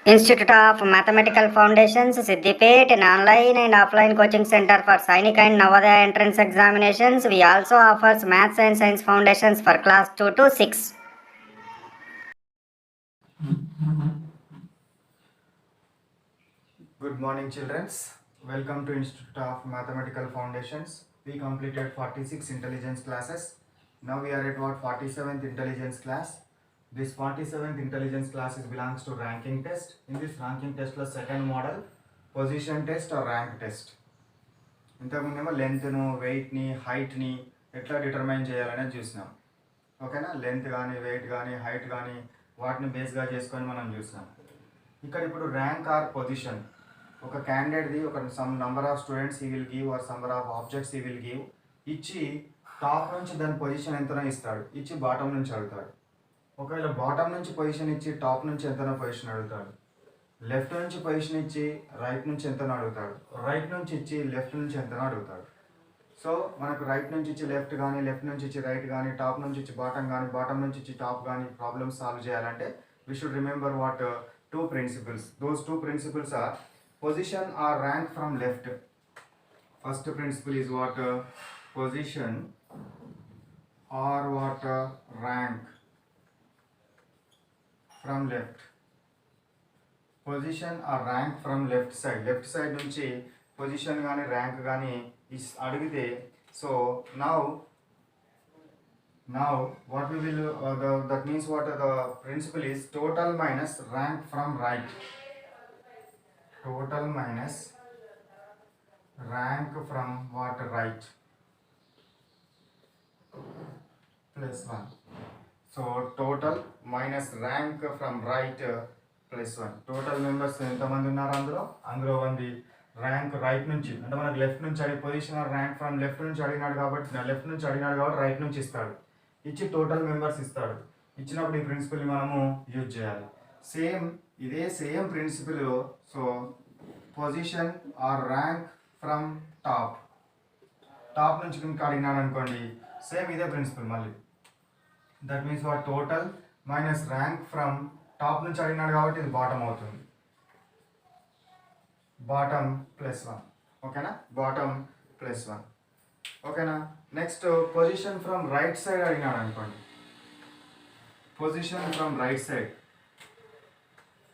Institute of Mathematical Foundations, Siddipet, an online and offline coaching center for Sainik and Navodaya entrance examinations. We also offers Maths and Science Foundations for class 2 to 6. Good morning, children. Welcome to Institute of Mathematical Foundations. We completed 46 intelligence classes. Now we are at what 47th intelligence class. This 47th intelligence class belongs to ranking test. In this ranking test, second model, position test or rank test. ఇంతకుముందేమో లెంత్ను వెయిట్ని హైట్ని ఎట్లా determine చేయాలనేది చూసినాం. ఓకేనా, length కానీ wait కానీ height కానీ వాటిని బేస్గా చేసుకొని మనం చూసినాం. ఇక్కడ ఇప్పుడు ర్యాంక్ ఆర్ పొజిషన్, ఒక క్యాండిడేట్ది ఒక సమ్ నంబర్ ఆఫ్ స్టూడెంట్స్ ఈ will give or number of objects ఈ విల్ గివ్ ఇచ్చి టాప్ నుంచి దాని పొజిషన్ ఎంతనో ఇస్తాడు, ఇచ్చి బాటమ్ నుంచి అడుగుతాడు. ఒకవేళ బాటమ్ నుంచి పొజిషన్ ఇచ్చి టాప్ నుంచి ఎంతనో పొజిషన్ అడుగుతాడు. లెఫ్ట్ నుంచి పొజిషన్ ఇచ్చి రైట్ నుంచి ఎంతనో అడుగుతాడు. రైట్ నుంచి ఇచ్చి లెఫ్ట్ నుంచి ఎంతనో అడుగుతాడు. సో మనకు రైట్ నుంచి ఇచ్చి లెఫ్ట్ కానీ, లెఫ్ట్ నుంచి ఇచ్చి రైట్ కానీ, టాప్ నుంచి ఇచ్చి బాటమ్ కానీ, బాటమ్ నుంచి ఇచ్చి టాప్ కానీ ప్రాబ్లమ్స్ సాల్వ్ చేయాలంటే we should remember what two principles. Those two principles are position or rank from left. First principle is what position or what rank from left. Position or rank from left side నుంచి position కానీ rank కానీ అడిగితే so now what we will that means what the principle is total minus rank from right. Total minus rank from what right plus 1. So total minus rank from right plus 1. Total members ఎంతమంది ఉన్నారు అందులో ఉంది rank right నుంచి, అంటే మనకు left నుంచి అడిగి position rank from left నుంచి అడిగినాడు కాబట్టి రైట్ నుంచి ఇస్తాడు, ఇచ్చి టోటల్ మెంబర్స్ ఇస్తాడు. ఇచ్చినప్పుడు ఈ ప్రిన్సిపల్ని మనము యూజ్ చేయాలి. ఇదే same principle. So position or rank from top నుంచి ఇంకా అడిగినాడు అనుకోండి, సేమ్ ఇదే ప్రిన్సిపల్ మళ్ళీ. That means what total minus rank from top నుంచి అడిగినాడు కాబట్టి ఇది బాటమ్ అవుతుంది, బాటమ్ ప్లస్ 1. ఓకేనా, బాటమ్ ప్లస్ 1. ఓకేనా. Next position from right side అడిగినాడు అనుకోండి, position from right side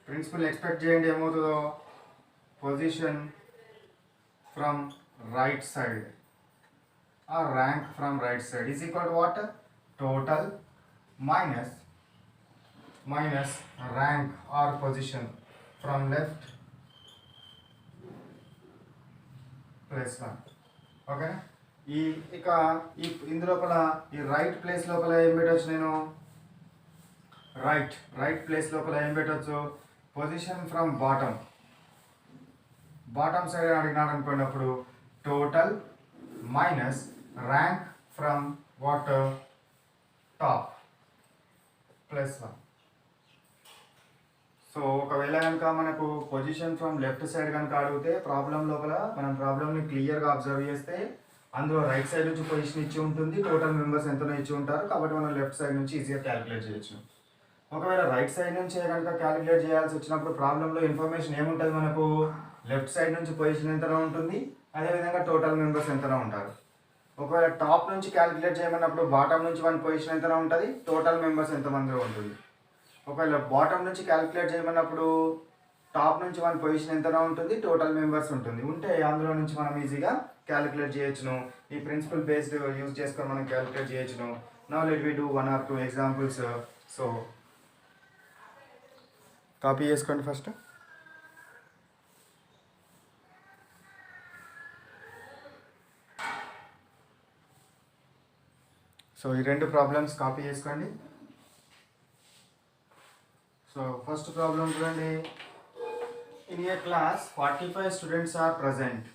principle expect చేయండి ఏమవుతుందో. Position from right side or rank from right side is equal to what total minus rank or position from left plus 1. ఓకేనా. ఇందులోపల ఈ right place లోపల ఏం పెట్టవచ్చు, నేను రైట్ ప్లేస్ లోపల ఏం పెట్టవచ్చు, పొజిషన్ ఫ్రమ్ బాటమ్ సైడ్ అడిగినాడు అనుకున్నప్పుడు total minus rank from what top plus 1. So ఒకవేళ కనుక మనకు పొజిషన్ ఫ్రమ్ లెఫ్ట్ సైడ్ కనుక అడిగితే ప్రాబ్లం లోపల మనం ప్రాబ్లమ్ని క్లియర్గా అబ్జర్వ్ చేస్తే అందులో రైట్ సైడ్ నుంచి పొజిషన్ ఇచ్చి ఉంటుంది, టోటల్ మెంబర్స్ ఎంతనో ఇచ్చి ఉంటారు, కాబట్టి మనం లెఫ్ట్ సైడ్ నుంచి ఈజీగా క్యాలిక్యులేట్ చేయొచ్చు. ఒకవేళ రైట్ సైడ్ నుంచి కనుక క్యాలిక్యులేట్ చేయాల్సి వచ్చినప్పుడు ప్రాబ్లంలో ఇన్ఫర్మేషన్ ఏముంటుంది, మనకు లెఫ్ట్ సైడ్ నుంచి పొజిషన్ ఎంతనో ఉంటుంది, అదేవిధంగా టోటల్ మెంబర్స్ ఎంతనో ఉంటారు. ఒకవేళ టాప్ నుంచి క్యాలిక్యులేట్ చేయమన్నప్పుడు బాటమ్ నుంచి మన పొజిషన్ ఎంతనో ఉంటుంది, టోటల్ మెంబర్స్ ఎంతమంది ఉంటుంది. ఒకవేళ బాటమ్ నుంచి క్యాలిక్యులేట్ చేయమన్నప్పుడు టాప్ నుంచి మన పొజిషన్ ఎంతనో ఉంటుంది, టోటల్ మెంబర్స్ ఉంటే అందులో నుంచి మనం ఈజీగా క్యాలిక్యులేట్ చేయొచ్చును. ఈ ప్రిన్సిపల్ బేస్డ్ యూజ్ చేసుకొని మనం క్యాలిక్యులేట్ చేయొచ్చును. Now let we do 1 or 2 examples. So copy చేసుకోండి ఫస్ట్. సో ఈ రెండు ప్రాబ్లమ్స్ కాపీ చేసుకోండి. సో ఫస్ట్ ప్రాబ్లం చూడండి. In a class 45 students are present.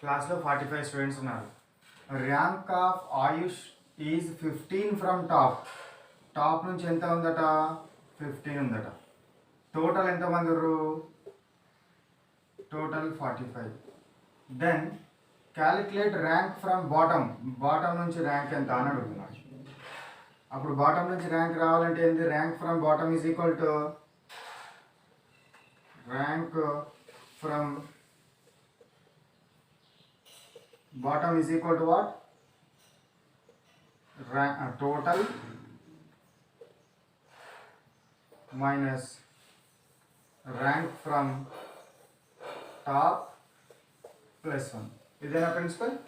క్లాస్లో 45 స్టూడెంట్స్ ఉన్నారు. Rank of Ayush is 15 from top నుంచి ఎంత ఉందట, 15 ఉందట. టోటల్ ఎంతమంది ఉన్నారు, total 45. Then calculate rank from bottom నుంచి ర్యాంక్ ఎంత అని అడుగుతున్నాడు. అప్పుడు బాటమ్ నుంచి ర్యాంక్ రావాలంటే ఏంది, rank from bottom is equal to rank from bottom is equal to what? Total minus rank from top plus 1. Idena principle?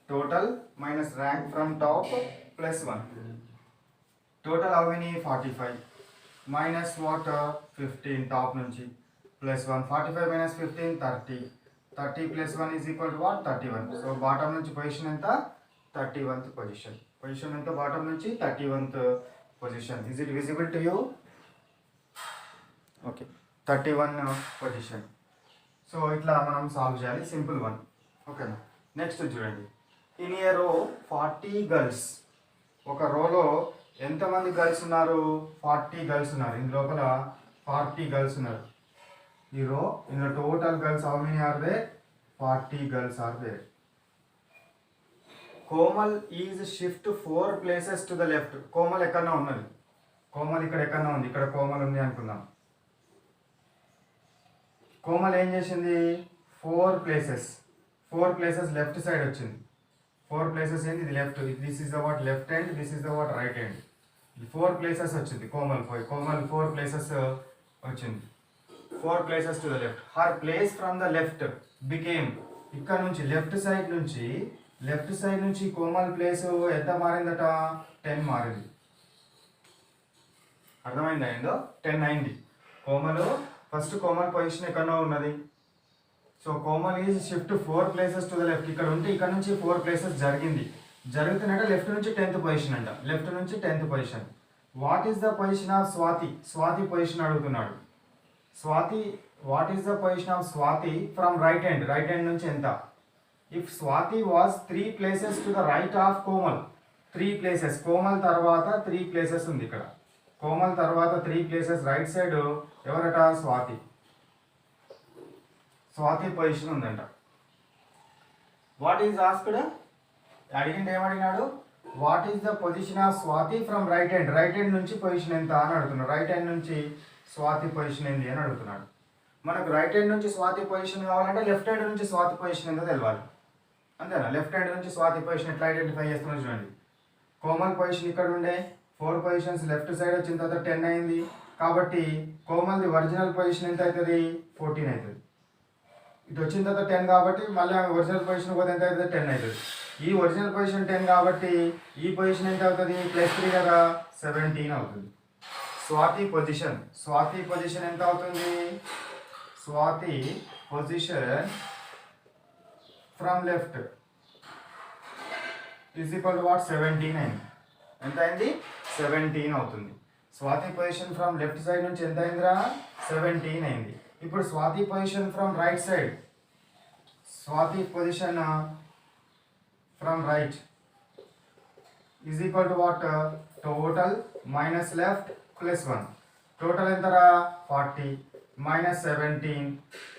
Total minus rank from top plus 1. Total how many? 45. Minus what? 15 top nunchi. Plus 1. 45 minus 15, 30. 30 plus 1 is equal to what? 31. So bottom nunchi position enta? 31th position. Position enta bottom nunchi? 31th position. Is it visible to you? Okay. 31 position. So ఇట్లా మనం solve చేయాలి, simple one. ఓకేనా. Next చూడండి, in ఏ రో 40 girls. ఒక రోలో ఎంతమంది girls ఉన్నారు? 40 గర్ల్స్ ఉన్నారు. ఇందు లోపల 40 గర్ల్స్ ఉన్నారు. ఈ row in total girls how many are there? 40 girls are there. Komal is shift 4 places to the left. Komal ఎక్కడన్నా ఉన్నది. కోమల్ ఇక్కడ ఎక్కడన్నా ఉంది. ఇక్కడ కోమల్ ఉంది అనుకుందాం. కోమల్ ఏం చేసింది? 4 ప్లేసెస్ లెఫ్ట్ సైడ్ వచ్చింది. 4 ప్లేసెస్ ఏంది? ఇది left. This is the what left hand, this is the what right hand. 4 places వచ్చింది కోమల్. 4 ప్లేసెస్ వచ్చింది. 4 places to the left. Her place from the left became, ఇక్కడ నుంచి లెఫ్ట్ సైడ్ నుంచి Komal place ఎంత మారిందట? 10 మారింది. అర్థమైందా? ఏందో 10 అయింది. ఫస్ట్ కోమల్ పొజిషన్ ఎక్కడో ఉన్నది. So Komal is shift 4 places to the left. ఇక్కడ ఉంటే ఇక్కడ నుంచి 4 ప్లేసెస్ జరుగుతున్నట్ట లెఫ్ట్ నుంచి 10th పొజిషన్ అంట. లెఫ్ట్ నుంచి 10th position. What is the position of Swati? Swati position అడుగుతున్నాడు. What is the position of Swati from right hand నుంచి ఎంత? If Swati was 3 places to the right of Komal. 3 places, Komal తర్వాత 3 ప్లేసెస్ ఉంది ఇక్కడ. కోమల్ తర్వాత 3 ప్లేసెస్ రైట్ సైడ్ ఎవరట? స్వాతి పొజిషన్ ఉందంట. What is asked? అడిగింది ఏమడిగినాడు? What is the position of Swati from right hand నుంచి పొజిషన్ ఎంత అని అడుగుతున్నాడు. రైట్ హ్యాండ్ నుంచి స్వాతి పొజిషన్ ఏంది అని అడుగుతున్నాడు. మనకు రైట్ హ్యాండ్ నుంచి స్వాతి పొజిషన్ కావాలంటే లెఫ్ట్ హ్యాండ్ నుంచి స్వాతి పొజిషన్ ఏందో తెలవాలి. అంతేనా? లెఫ్ట్ హ్యాండ్ నుంచి స్వాతి పొజిషన్ ఎట్లా ఐడెంటిఫై చేస్తున్నా చూడండి. కోమల్ పొజిషన్ ఇక్కడ ఉండే 4 పొజిషన్స్ లెఫ్ట్ సైడ్ వచ్చిన తర్వాత 10 అయింది. కాబట్టి కోమల్ది ఒరిజినల్ పొజిషన్ ఎంత అవుతుంది? 14 అవుతుంది. ఇటు వచ్చిన తర్వాత 10 కాబట్టి మళ్ళీ ఆమె ఒరిజినల్ పొజిషన్ పోతే ఎంత అవుతుంది? 10 అవుతుంది. ఈ ఒరిజినల్ పొజిషన్ 10 కాబట్టి ఈ పొజిషన్ ఎంత అవుతుంది? +3 కదా, 17 అవుతుంది. స్వాతి పొజిషన్ ఎంత అవుతుంది? Swathi position from left is equal to what? 17 అయింది. ఎంత అయింది? 17 అవుతుంది. Swathi position from left side నుంచి ఎంత అయిందిరా? 17 అయింది. ఇప్పుడు Swathi position from right side, Swathi position from right is equal to what? Total minus left plus 1. Total ఎంతరా? 40 మైనస్ 17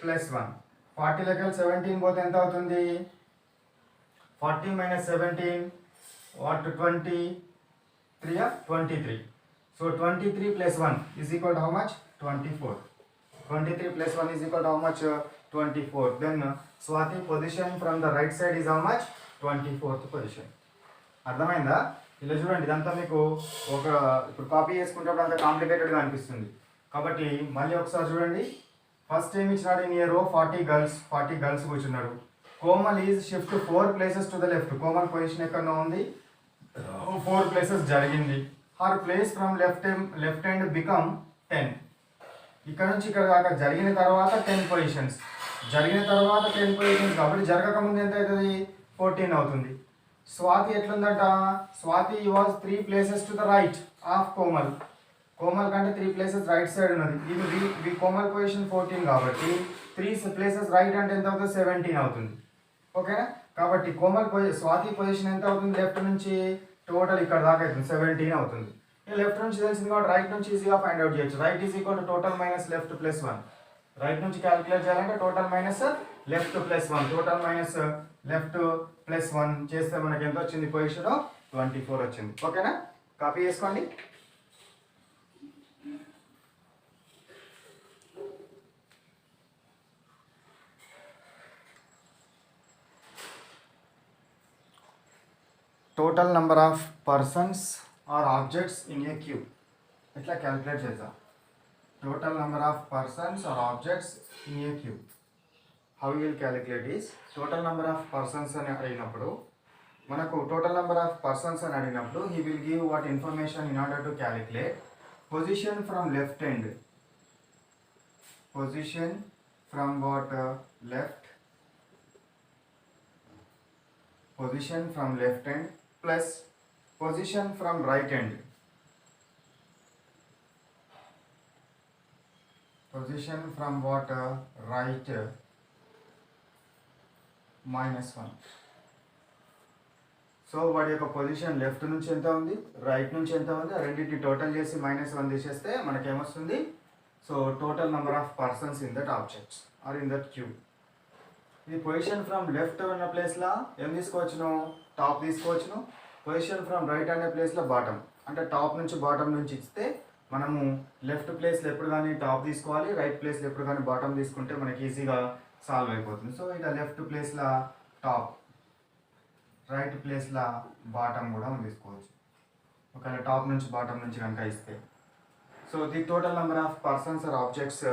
ప్లస్ 1. 40 లెక్కలు 17 పోతే ఎంత అవుతుంది? 40 minus 17 what? 23. So 23 plus 1 is equal to how much? 24. 23 plus 1 is equal to how much? 24. Then Swati position from the right side is how much? 24th position. అర్థమైందా? ఇలా చూడండి, ఇదంతా మీకు ఇప్పుడు కాపీ చేసుకుంటే అంత కాంప్లికేటెడ్గా అనిపిస్తుంది. కాబట్టి మళ్ళీ ఒకసారి చూడండి. ఫస్ట్ ఏమి ఇచ్చినాడు? ఇన్ ఏ రో 40 గర్ల్స్ కూర్చున్నారు. Komal is shift 4 places to the left. Komal position ఎక్కడో ఉంది, 4 ప్లేసెస్ జరిగింది. Her place from left hand become 10. ఇక్కడ నుంచి ఇక్కడ దాకా జరిగిన తర్వాత 10 పొజిషన్స్ కాబట్టి జరగకముందు ఎంత అవుతుంది? 14 అవుతుంది. స్వాతి ఎట్లుందట? Swati was 3 places to the right of Komal. Komal కంటే 3 ప్లేసెస్ రైట్ సైడ్ ఉన్నది. ఇది కోమల్ పొజిషన్ 14 కాబట్టి 3 ప్లేసెస్ రైట్ అంటే ఎంత అవుతుంది? 17 అవుతుంది. ఓకేనా? కాబట్టి స్వాతి పొజిషన్ ఎంత అవుతుంది? లెఫ్ట్ నుంచి టోటల్ ఇక్కడ దాకా అవుతుంది, 17 అవుతుంది. లెఫ్ట్ నుంచి తెలిసింది కాబట్టి రైట్ నుంచి ఈజీగా ఫైండ్ అవుట్ చేయొచ్చు. Right is equal to total minus left plus 1. Right నుంచి క్యాలిక్యులేట్ చేయాలంటే total minus left plus 1. Total minus left plus 1 చేస్తే మనకి ఎంత వచ్చింది? పొజిషన్ 24 వచ్చింది. ఓకేనా? కాపీ చేసుకోండి. Total number of persons or objects in a queue. ఇట్లా క్యాలిక్యులేట్ చేద్దాం. Total number of persons or objects in a queue. How you will calculate is, total number of persons అని అడిగినప్పుడు మనకు టోటల్ నెంబర్ ఆఫ్ పర్సన్స్ అని అడిగినప్పుడు he will give what information in order to calculate position from left end. Position from what left, position from left end plus position from right end. Position from what right minus 1. So వాడి యొక్క position left నుంచి ఎంత ఉంది, right నుంచి ఎంత ఉంది, ఆ రెండింటిని టోటల్ చేసి -1 తీసేస్తే మనకేమొస్తుంది? So total number of persons in that objects or in that queue. ఈ పొజిషన్ ఫ్రమ్ లెఫ్ట్ ఉన్న ప్లేస్లో ఏం తీసుకోవచ్చును? టాప్ తీసుకోవచ్చును. పొజిషన్ ఫ్రమ్ రైట్ అనే ప్లేస్లో బాటమ్, అంటే టాప్ నుంచి బాటమ్ నుంచి ఇస్తే మనము లెఫ్ట్ ప్లేస్లో ఎప్పుడు కానీ టాప్ తీసుకోవాలి, రైట్ ప్లేస్లో ఎప్పుడు కానీ బాటమ్ తీసుకుంటే మనకి ఈజీగా సాల్వ్ అయిపోతుంది. సో ఇక లెఫ్ట్ ప్లేస్లో టాప్, రైట్ ప్లేస్లో బాటమ్ కూడా మనం తీసుకోవచ్చు ఒకవేళ టాప్ నుంచి బాటమ్ నుంచి కనుక ఇస్తే. So the total number of persons or objects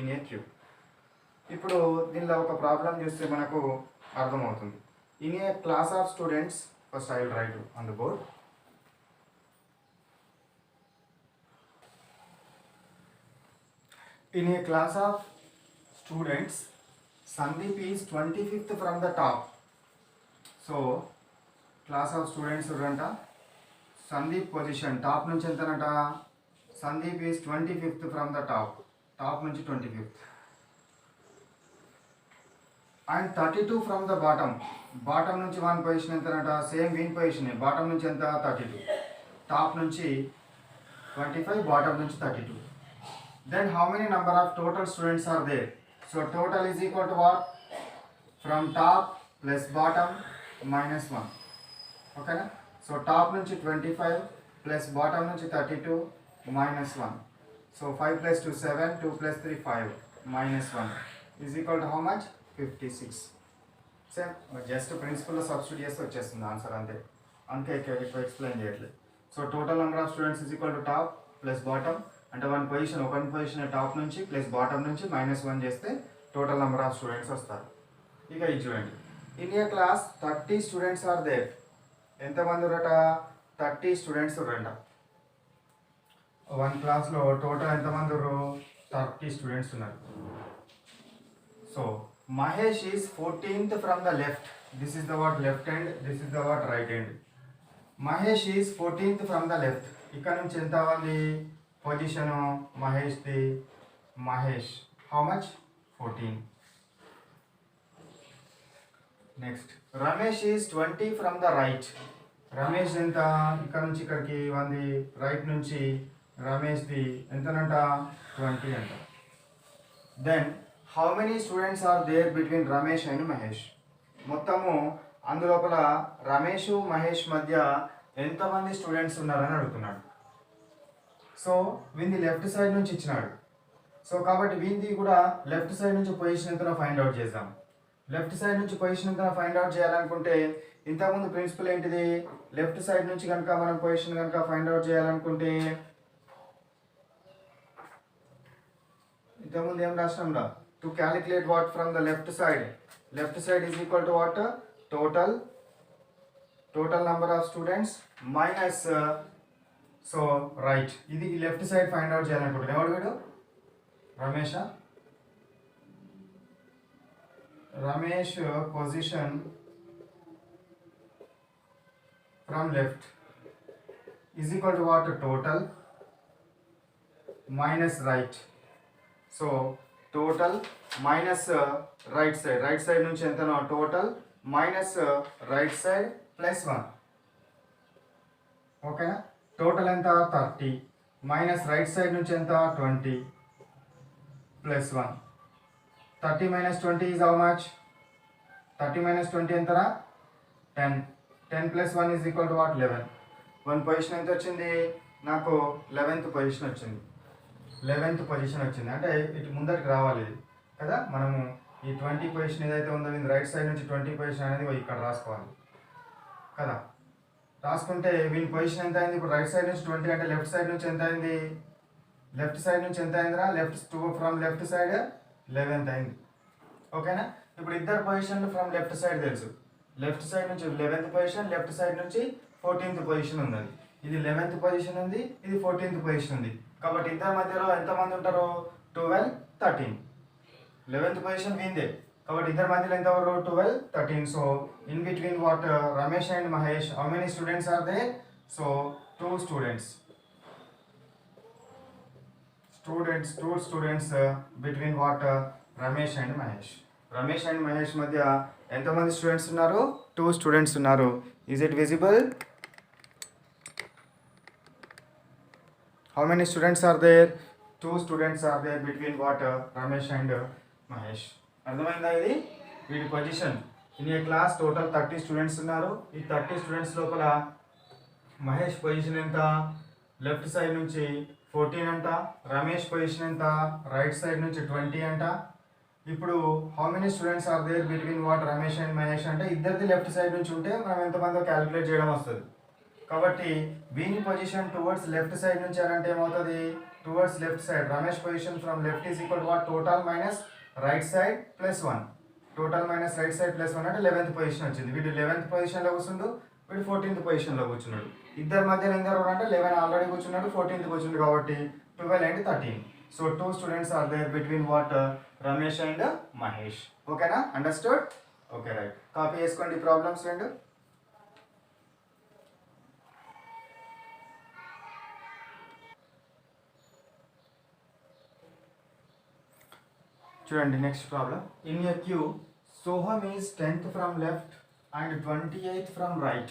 in a queue. ఇప్పుడు దీనిలో ఒక ప్రాబ్లం చూస్తే మనకు అర్థమవుతుంది. In a class of students, first I will write on the board. In a class of students Sandeep is 25th from the top. So class of students చూడంట, Sandeep position top నుంచి ఎంతనట? Sandeep is 25th from the top, top నుంచి 25th. And 32 from the bottom, bottom నుంచి 1 position ఎంతనట? Same వీన్ position, bottom నుంచి ఎంత? 32, top నుంచి 25, బాటమ్ నుంచి 32. Then how many number of total students are there? So total is equal to what? From top plus bottom -1. ఓకేనా? So top నుంచి 25 plus bottom నుంచి 32 -1. So 5 + 2 7, 2 + 3 5 -1 is equal to how much? 56. Same just ప్రిన్సిపల్లో substitute చేస్తే వచ్చేస్తుంది answer, అంతే. అంతే ఎక్కువ explain చేయట్లేదు. So total number of students is equal to top plus bottom, అంటే ఒక పొజిషన్ టాప్ నుంచి ప్లస్ బాటమ్ నుంచి -1 చేస్తే టోటల్ నెంబర్ ఆఫ్ స్టూడెంట్స్ వస్తారు. ఇక ఇది చూడండి, in a class 30 students are there. ఎంతమంది ఉన్నారట? 30 స్టూడెంట్స్ ఉన్నారంట. 1 క్లాస్లో టోటల్ ఎంతమంది ఉన్నారు? 30 స్టూడెంట్స్ ఉన్నారు. So Mahesh is 14th from the left. This is the what left hand, this is the what right hand. Mahesh is 14th from the left. ఇక్కడ నుంచి ఎంత ఉంది position Mahesh the? Mahesh how much? 14. Next Ramesh is 20 from the right. Ramesh ఎంత? ఇక్కడ నుంచి ఇక్కడికి ఉంది, right నుంచి రమేష్ ది ఎంతనంట? 20 అంట. Then how many students are there between Ramesh and Mahesh? మొత్తము అందులోపల రమేష్ మహేష్ మధ్య ఎంతమంది స్టూడెంట్స్ ఉన్నారని అడుగుతున్నాడు. సో వీంది లెఫ్ట్ సైడ్ నుంచి ఇచ్చినాడు. సో కాబట్టి వీంది కూడా లెఫ్ట్ సైడ్ నుంచి పొజిషన్ ఎంతనో ఫైండ్ అవుట్ చేద్దాం. లెఫ్ట్ సైడ్ నుంచి పొజిషన్ ఎంతనో ఫైండ్ అవుట్ చేయాలనుకుంటే ఇంతకుముందు ప్రిన్సిపల్ ఏంటిది? లెఫ్ట్ సైడ్ నుంచి కనుక మనం పొజిషన్ కనుక ఫైండ్ అవుట్ చేయాలనుకుంటే ఇంతకుముందు ఏం రాసినాం రా? To calculate what from the left side is equal to what? Total number of students minus so right. ఇది లెఫ్ట్ సైడ్ ఫైండ్ అవుట్ చేయాలనుకుంటున్నాను. ఎవడు వీడు? Ramesh position from left is equal to what? Total minus right. So total minus right side నుంచి ఎంతనో total minus right side +1. ఓకేనా? Total ఎంత? 30 minus right side నుంచి ఎంత? 20 +1. 30 - 20 ఈజ్ హౌ మచ్? 30 - 20 ఎంతరా? 10. 10 + 1 is equal to what? 11. 1 position ఎంత వచ్చింది నాకు? 11th పొజిషన్ వచ్చింది. 11th పొజిషన్ వచ్చింది అంటే ఇటు ముందరికి రావాలి ఇది కదా. మనము ఈ 20 పొజిషన్ ఏదైతే ఉందో రైట్ సైడ్ నుంచి 20 పొజిషన్ అనేది ఇక్కడ రాసుకోవాలి కదా. రాసుకుంటే వీని పొజిషన్ ఎంత అయింది? ఇప్పుడు రైట్ సైడ్ నుంచి 20 అంటే లెఫ్ట్ సైడ్ నుంచి ఎంత అయింది? లెఫ్ట్ సైడ్ నుంచి ఎంత అయిందిరా? ఫ్రమ్ లెఫ్ట్ సైడ్ 11th అయింది. ఓకేనా? ఇప్పుడు ఇద్దరు పొజిషన్లు ఫ్రమ్ లెఫ్ట్ సైడ్ తెలుసు. లెఫ్ట్ సైడ్ నుంచి 11th పొజిషన్, లెఫ్ట్ సైడ్ నుంచి 14th పొజిషన్ ఉంది. ఇది 11th పొజిషన్ ఉంది, ఇది 14th పొజిషన్ ఉంది. కాబట్టి ఇద్దరి మధ్యలో ఎంతమంది ఉంటారు? 12, 13. 11th పొజిషన్ వీందే, కాబట్టి ఇద్దరి మధ్యలో ఎంత ఎవరు? 12, 13. So in between what Ramesh and Mahesh, how many students are they? So 2 students. Two students between what Ramesh and Mahesh. Ramesh and Mahesh మధ్య ఎంతమంది స్టూడెంట్స్ ఉన్నారు? 2 స్టూడెంట్స్ ఉన్నారు. Is it visible? How many students are there? 2 students are there between what Ramesh and Mahesh. అర్థమైందా? ఇది వీడి position. In a class total 30 students ఉన్నారు. ఈ 30 students లోపల మహేష్ పొజిషన్ ఎంత? లెఫ్ట్ సైడ్ నుంచి 14 అంట. రమేష్ పొజిషన్ ఎంత? రైట్ సైడ్ నుంచి 20 అంట. ఇప్పుడు how many students are there between what Ramesh and Mahesh అంటే ఇద్దరిది లెఫ్ట్ సైడ్ నుంచి ఉంటే మనం ఎంతమందో క్యాలిక్యులేట్ చేయడం వస్తుంది. కాబట్టి వీని పొజిషన్ టువర్డ్స్ లెఫ్ట్ సైడ్ నుంచి అంటే ఏమవుతుంది? Towards left side. Ramesh position from left is equal to what? Total minus right side plus 1. Total minus right side plus 1 అంటే 11th పొజిషన్ వచ్చింది. వీడు 11th పొజిషన్లో కూర్చుండు, వీడు 14th పొజిషన్లో కూర్చున్నాడు. ఇద్దరి మధ్యలో ఎందరు అంటే 11 ఆల్రెడీ కూర్చున్నాడు, 14th కూర్చుండు, కాబట్టి 12 and 13. So 2 students are there between what Ramesh and Mahesh. ఓకేనా? అండర్స్టూడ్? Okay, right. కాపీ చేసుకోండి ప్రాబ్లమ్స్ రెండు. చూడండి next problem. In a queue Soham is 10th from left and 28th from right.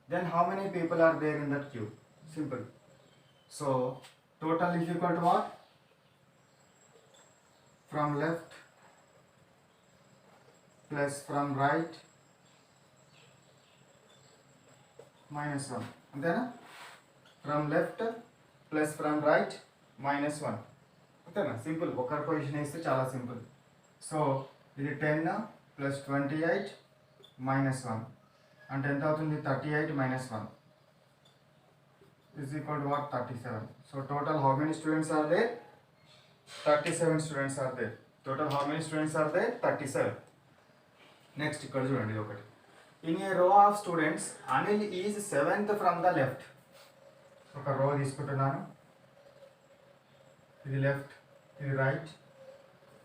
Then how many people are there in that queue? Simple. So total is equal to what? From left plus from right minus 1. అంతేనా? From left plus from right minus 1. అంతేనా? Simple. ఒకరి position ఇస్తే చాలా simple. So ఇది 10 plus 28 minus 1 అంటే ఎంత అవుతుంది? 38 minus 1 is equal to what? 37. So total how many students are there? 37 students are there. Total how many students are there? 37. Next ఇక్కడ చూడండి ఇది ఒకటి. In a row of students, Anil is 7th from the left. ఒక రో తీసుకుంటున్నాను, ఇది left, ఇది right.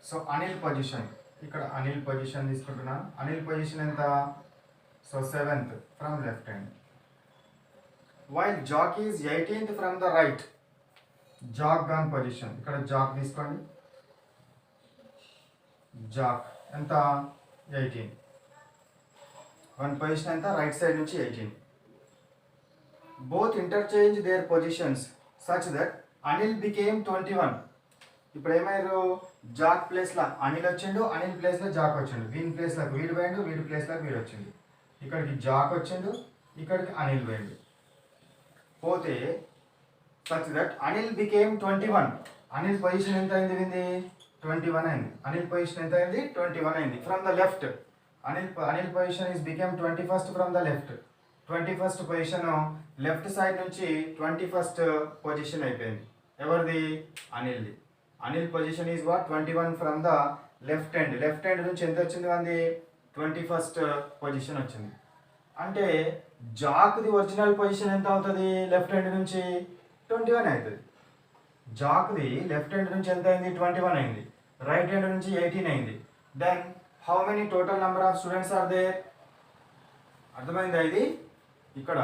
So Anil position, ఇక్కడ అనిల్ పొజిషన్ తీసుకుంటున్నాను. అనిల్ పొజిషన్ ఎంత? So 7th from left hand. While Jack is 18th from the right. Jack gun position, ఇక్కడ Jack తీసుకోండి. జాక్ ఎంత? 18. వన్ పొజిషన్ ఎంత? రైట్ సైడ్ నుంచి 18. Both interchange there positions such that Anil became 21. ఇప్పుడు ఏమయ్యారు? జాక్ ప్లేస్లో అనిల్ వచ్చిండు, అనిల్ ప్లేస్లో జాక్ వచ్చిండు. వీని ప్లేస్లోకి వీడు పోయిండు, వీడి ప్లేస్లోకి వీడు వచ్చిండు. ఇక్కడికి జాక్ వచ్చిండు, ఇక్కడికి అనిల్ పోయిండు. పోతే such that Anil became 21. Anil position ఎంత అయింది? వింది 21 అయింది. అనిల్ పొజిషన్ ఎంత అయింది? 21 అయింది. From the left Anil position is became 21st from the left. 21st position left side నుంచి 21st పొజిషన్ అయిపోయింది. ఎవరిది? అనిల్ది. Anil position is what? 21 from the left hand. Left hand నుంచి ఎంత వచ్చింది? అంది 21st పొజిషన్ వచ్చింది. అంటే జాక్ది ఒరిజినల్ పొజిషన్ ఎంత అవుతుంది? లెఫ్ట్ హ్యాండ్ నుంచి 21 అవుతుంది. జాక్ది లెఫ్ట్ హ్యాండ్ నుంచి ఎంత అయింది? 21 అయింది. రైట్ హ్యాండ్ నుంచి 18 అయింది. Then how many total number of students are there? అర్థమైందా? ఇది ఇక్కడ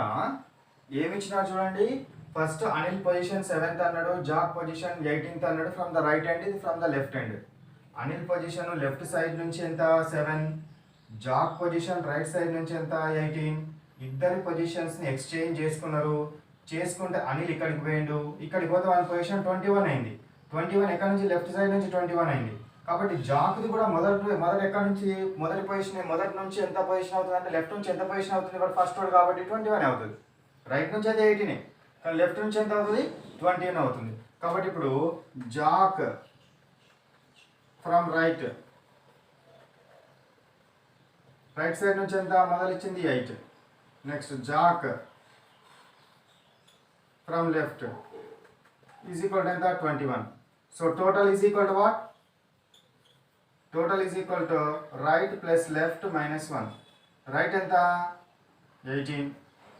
ఏమి ఇచ్చినారు చూడండి. ఫస్ట్ అనిల్ పొజిషన్ 7th అన్నాడు, జాక్ పొజిషన్ 18th అన్నాడు. ఫ్రమ్ ద రైట్ హ్యాండ్, ఇది from the left hand. Anil position left side నుంచి ఎంత? 7. జాక్ పొజిషన్ రైట్ సైడ్ నుంచి ఎంత? 18. ఇద్దరి పొజిషన్స్ని ఎక్స్చేంజ్ చేసుకున్నారు. చేసుకుంటే అనిల్ ఇక్కడికి పోయిండు, ఇక్కడికి పోతే వాళ్ళ పొజిషన్ 21 అయింది. 21 ఎక్కడి నుంచి? లెఫ్ట్ సైడ్ నుంచి 21 అయింది. కాబట్టి జాక్ది కూడా మొదటి ఎక్కడి నుంచి? మొదటి పొజిషన్, మొదటి నుంచి ఎంత పొజిషన్ అవుతుంది అంటే లెఫ్ట్ నుంచి ఎంత పొజిషన్ అవుతుంది? ఇప్పుడు ఫస్ట్ వాడు కాబట్టి 21 అవుతుంది. రైట్ నుంచి అయితే 18, కానీ లెఫ్ట్ నుంచి ఎంత అవుతుంది? 21 అవుతుంది. కాబట్టి ఇప్పుడు జాక్ ఫ్రమ్ రైట్ సైడ్ నుంచి ఎంత మొదలు ఇచ్చింది? 8. Next Jack from left is equal to 21. So total is equal to what? Total is equal to right plus left minus 1. Right enta 18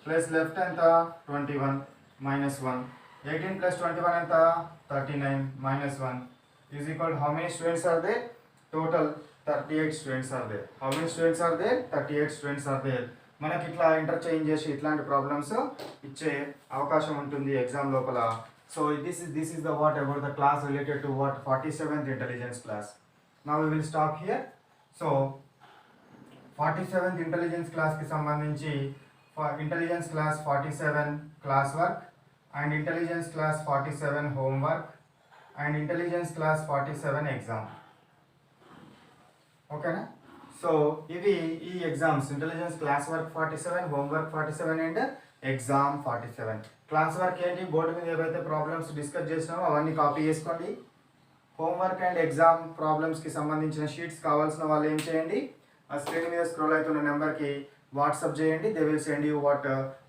plus left enta 21 minus 1. 18 plus 21 enta 39 minus 1 is equal to how many students are there? Total 38 students are there. How many students are there? 38 students are there. మనకి ఇట్లా interchange చేసి ఇట్లాంటి problems ఇచ్చే అవకాశం ఉంటుంది exam లోపల. So this is the what about the class related to what 47th intelligence class. Now we will stop here. So 47th intelligence class ki sambandhinchi intelligence class 47 class work and intelligence class 47 homework and intelligence class 47 exam. Okay na? So ivi ee exams intelligence class work 47 homework 47 and exam 47. Class work enti board మీద ఏవైతే problems discuss చేసినామో అవన్నీ copy చేసుకోండి. Homework and exam ప్రాబ్లమ్స్కి సంబంధించిన sheets కావాల్సిన వాళ్ళు ఏం చేయండి, ఆ స్క్రీన్ మీద స్క్రోల్ అవుతున్న నెంబర్కి వాట్సాప్ చేయండి. They will send you what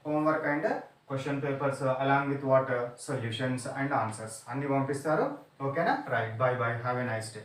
homework and question papers along with what solutions and answers అన్నీ పంపిస్తారు. ఓకేనా? Right, by by, have a nice day.